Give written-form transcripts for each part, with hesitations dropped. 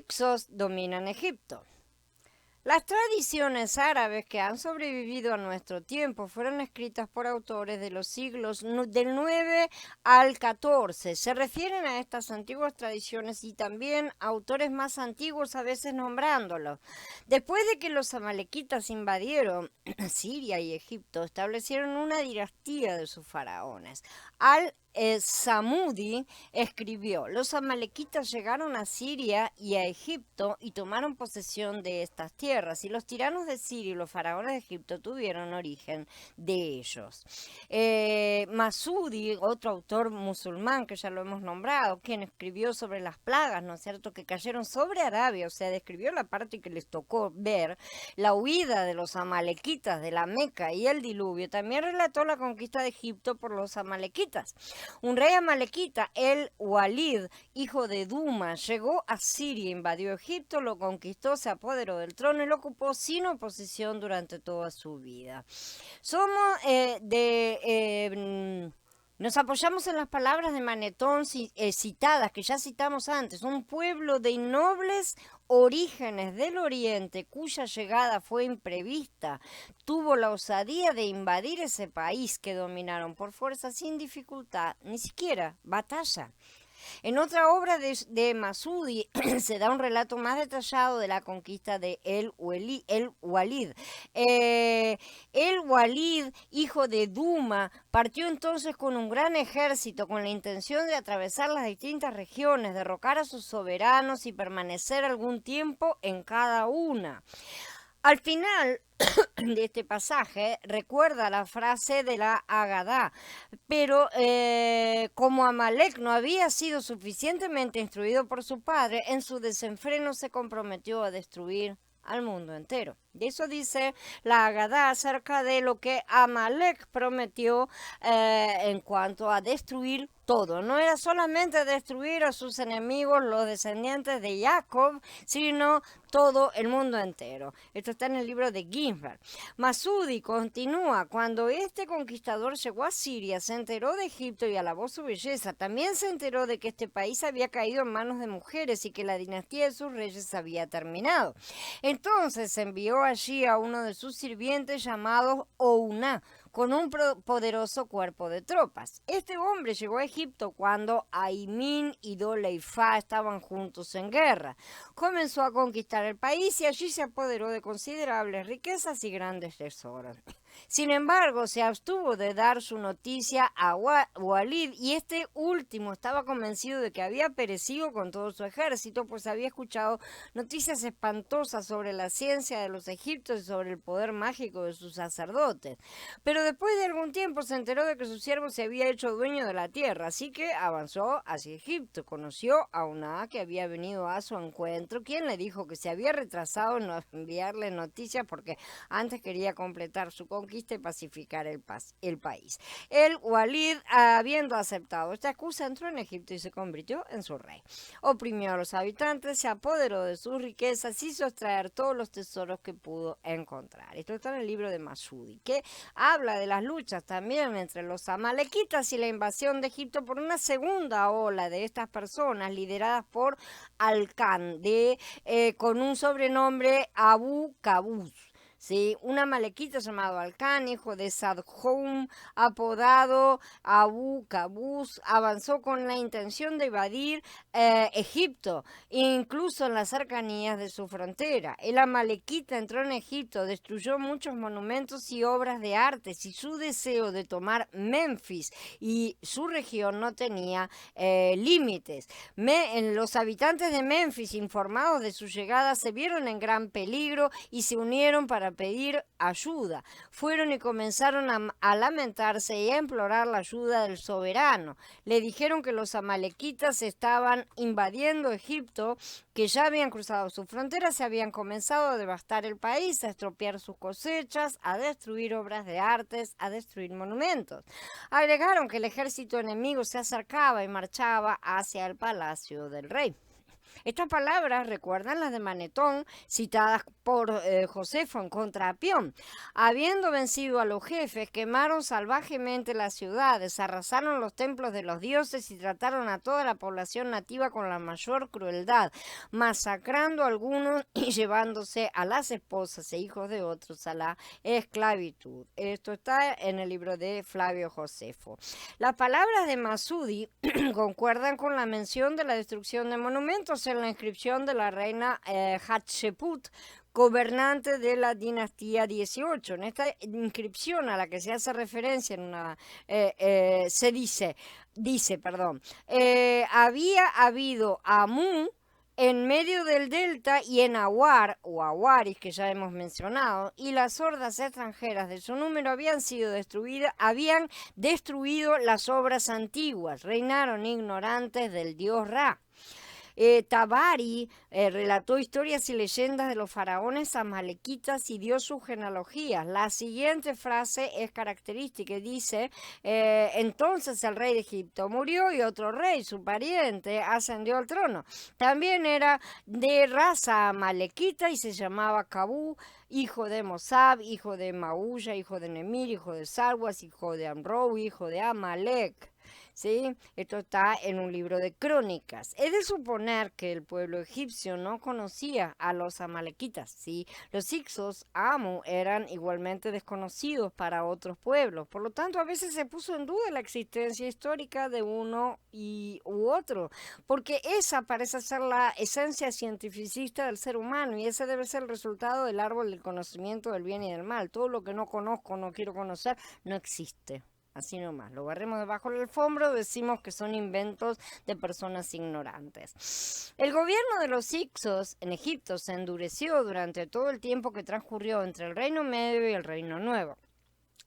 Hicsos dominan Egipto. Las tradiciones árabes que han sobrevivido a nuestro tiempo fueron escritas por autores de los siglos del 9 al 14. Se refieren a estas antiguas tradiciones y también a autores más antiguos, a veces nombrándolos. Después de que los amalequitas invadieron Siria y Egipto, establecieron una dinastía de sus faraones. Samudi escribió: los amalequitas llegaron a Siria y a Egipto y tomaron posesión de estas tierras, y los tiranos de Siria y los faraones de Egipto tuvieron origen de ellos. Masudi, otro autor musulmán que ya lo hemos nombrado, quien escribió sobre las plagas, ¿no es cierto?, que cayeron sobre Arabia, o sea, describió la parte que les tocó ver, la huida de los amalequitas de la Meca y el diluvio. También relató la conquista de Egipto por los amalequitas. Un rey amalequita, el Walid, hijo de Duma, llegó a Siria, invadió Egipto, lo conquistó, se apoderó del trono y lo ocupó sin oposición durante toda su vida. Nos apoyamos en las palabras de Manetón citadas, que ya citamos antes: un pueblo de innobles orígenes del Oriente, cuya llegada fue imprevista, tuvo la osadía de invadir ese país que dominaron por fuerza sin dificultad, ni siquiera batalla. En otra obra de Masudi se da un relato más detallado de la conquista de el Walid. El Walid, hijo de Duma, partió entonces con un gran ejército con la intención de atravesar las distintas regiones, derrocar a sus soberanos y permanecer algún tiempo en cada una. Al final de este pasaje recuerda la frase de la Agadá, pero como Amalek no había sido suficientemente instruido por su padre, en su desenfreno se comprometió a destruir al mundo entero. Y eso dice la Agadá acerca de lo que Amalek prometió en cuanto a destruir todo. No era solamente destruir a sus enemigos, los descendientes de Jacob, sino todo el mundo entero. Esto está en el libro de Ginsberg. Masudi continúa: cuando este conquistador llegó a Siria, se enteró de Egipto y alabó su belleza. También se enteró de que este país había caído en manos de mujeres y que la dinastía de sus reyes había terminado. Entonces envió allí a uno de sus sirvientes llamado Ouná, con un poderoso cuerpo de tropas. Este hombre llegó a Egipto cuando Aimín y Doleifá estaban juntos en guerra. Comenzó a conquistar el país y allí se apoderó de considerables riquezas y grandes tesoros. Sin embargo, se abstuvo de dar su noticia a Walid, y este último estaba convencido de que había perecido con todo su ejército, pues había escuchado noticias espantosas sobre la ciencia de los egipcios y sobre el poder mágico de sus sacerdotes. Pero después de algún tiempo se enteró de que su siervo se había hecho dueño de la tierra, así que avanzó hacia Egipto. Conoció a una que había venido a su encuentro, quien le dijo que se había retrasado en enviarle noticias porque antes quería completar su conquista y pacificar el país. El Walid, habiendo aceptado esta excusa, entró en Egipto y se convirtió en su rey. Oprimió a los habitantes, se apoderó de sus riquezas, hizo extraer todos los tesoros que pudo encontrar. Esto está en el libro de Masudi, que habla de las luchas también entre los amalequitas y la invasión de Egipto por una segunda ola de estas personas lideradas por Alcán, con un sobrenombre Abu Kabuz. Sí, un amalequita llamado Alcán, hijo de Sadhum, apodado Abu Kabuz, avanzó con la intención de invadir Egipto, incluso en las cercanías de su frontera. El amalequita entró en Egipto, destruyó muchos monumentos y obras de arte, y su deseo de tomar Memphis y su región no tenía límites. Los habitantes de Memphis, informados de su llegada, se vieron en gran peligro y se unieron para pedir ayuda. Fueron y comenzaron a lamentarse y a implorar la ayuda del soberano. Le dijeron que los amalequitas estaban invadiendo Egipto, que ya habían cruzado sus fronteras, se habían comenzado a devastar el país, a estropear sus cosechas, a destruir obras de artes, a destruir monumentos. Agregaron que el ejército enemigo se acercaba y marchaba hacia el palacio del rey. Estas palabras recuerdan las de Manetón, citadas por Josefo en contra de Apión. Habiendo vencido a los jefes, quemaron salvajemente las ciudades, arrasaron los templos de los dioses y trataron a toda la población nativa con la mayor crueldad, masacrando a algunos y llevándose a las esposas e hijos de otros a la esclavitud. Esto está en el libro de Flavio Josefo. Las palabras de Masudi concuerdan con la mención de la destrucción de monumentos en la inscripción de la reina Hatshepsut, gobernante de la dinastía 18. En esta inscripción a la que se hace referencia en una, se dice, había habido Amun en medio del delta y en Awar, o Awaris, que ya hemos mencionado, y las hordas extranjeras de su número habían destruido las obras antiguas, reinaron ignorantes del dios Ra. Tabari relató historias y leyendas de los faraones amalequitas y dio sus genealogías. La siguiente frase es característica y dice, entonces el rey de Egipto murió y otro rey, su pariente, ascendió al trono. También era de raza amalequita y se llamaba Cabú, hijo de Mosab, hijo de Maulla, hijo de Nemir, hijo de Sarwas, hijo de Amrou, hijo de Amalek. ¿Sí? Esto está en un libro de crónicas. Es de suponer que el pueblo egipcio no conocía a los amalequitas, ¿sí? Los Hyksos, Amu, eran igualmente desconocidos para otros pueblos. Por lo tanto, a veces se puso en duda la existencia histórica de uno u otro, porque esa parece ser la esencia cientificista del ser humano y ese debe ser el resultado del árbol del conocimiento del bien y del mal. Todo lo que no conozco, no quiero conocer, no existe. Así nomás, lo barremos debajo del alfombro, decimos que son inventos de personas ignorantes. El gobierno de los Hyksos en Egipto se endureció durante todo el tiempo que transcurrió entre el Reino Medio y el Reino Nuevo.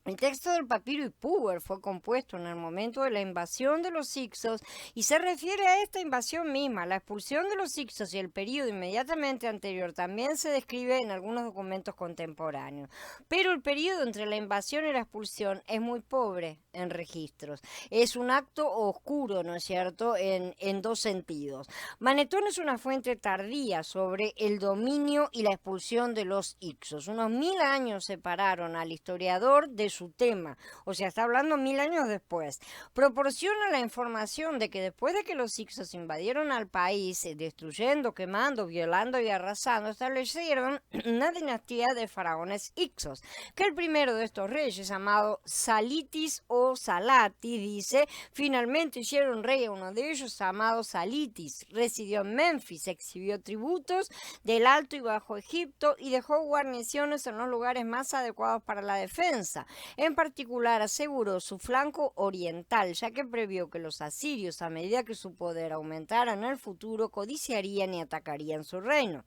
El texto del papiro Ipuwer fue compuesto en el momento de la invasión de los Hyksos y se refiere a esta invasión misma. La expulsión de los Hyksos y el periodo inmediatamente anterior también se describe en algunos documentos contemporáneos. Pero el periodo entre la invasión y la expulsión es muy pobre en registros. Es un acto oscuro, ¿no es cierto?, en dos sentidos. Manetón es una fuente tardía sobre el dominio y la expulsión de los Hyksos. Unos 1000 años separaron al historiador de su tema, o sea, está hablando 1000 años después. Proporciona la información de que después de que los Hyksos invadieron al país, destruyendo, quemando, violando y arrasando, establecieron una dinastía de faraones Hyksos, que el primero de estos reyes, llamado Salitis o Salati, dice, finalmente hicieron rey a uno de ellos llamado Salitis, residió en Memphis, exhibió tributos del Alto y Bajo Egipto y dejó guarniciones en los lugares más adecuados para la defensa. En particular, aseguró su flanco oriental, ya que previó que los asirios, a medida que su poder aumentara en el futuro, codiciarían y atacarían su reino.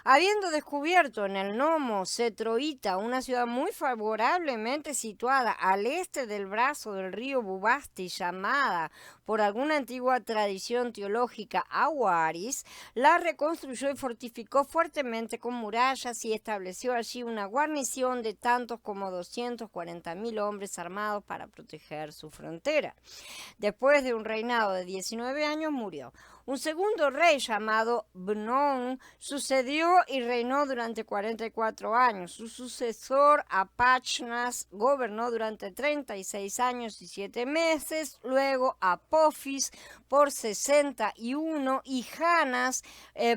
Habiendo descubierto en el Nomo Cetroita una ciudad muy favorablemente situada al este del brazo del río Bubasti, llamada por alguna antigua tradición teológica Awaris, la reconstruyó y fortificó fuertemente con murallas y estableció allí una guarnición de tantos como 240.000 hombres armados para proteger su frontera. Después de un reinado de 19 años murió. Un segundo rey llamado Bnon sucedió y reinó durante 44 años. Su sucesor Apachnas gobernó durante 36 años y 7 meses. Luego Apophis por 61 y Janas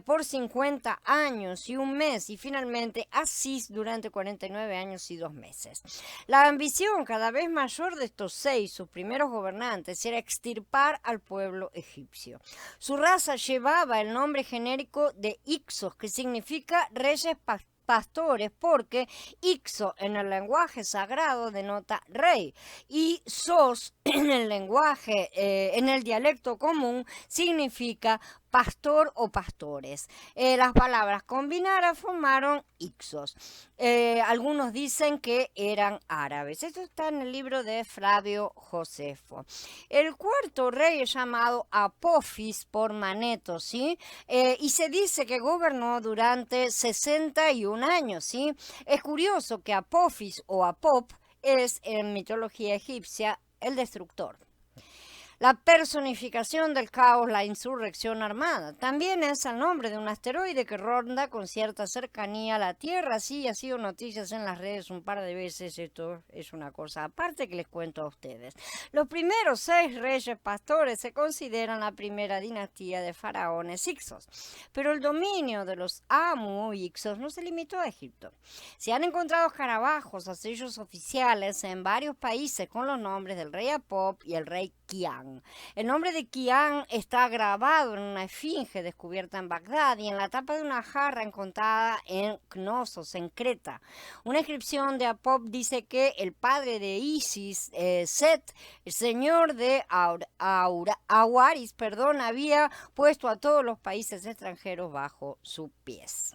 por 50 años y 1 mes. Y finalmente Asis durante 49 años y 2 meses. La ambición cada vez mayor de estos 6, sus primeros gobernantes, era extirpar al pueblo egipcio. Su raza llevaba el nombre genérico de Hyksos, que significa reyes pastores, porque Ixo en el lenguaje sagrado denota rey y Sos en el lenguaje, en el dialecto común significa pastor o pastores. Las palabras combinadas formaron Ixos. Algunos dicen que eran árabes. Esto está en el libro de Flavio Josefo. El cuarto rey es llamado Apophis por Maneto, ¿sí? Y se dice que gobernó durante 61 años, ¿sí? Es curioso que Apophis o Apop es en mitología egipcia el destructor. La personificación del caos, la insurrección armada. También es el nombre de un asteroide que ronda con cierta cercanía a la Tierra. Sí, ha sido noticias en las redes un par de veces. Esto es una cosa aparte que les cuento a ustedes. Los primeros 6 reyes pastores se consideran la primera dinastía de faraones Hyksos. Pero el dominio de los Amu o Hyksos no se limitó a Egipto. Se han encontrado escarabajos o sellos oficiales en varios países con los nombres del rey Apop y el rey Kian. El nombre de Kian está grabado en una esfinge descubierta en Bagdad y en la tapa de una jarra encontrada en Knossos, en Creta. Una inscripción de Apop dice que el padre de Isis, Set, el señor de Awaris, había puesto a todos los países extranjeros bajo sus pies.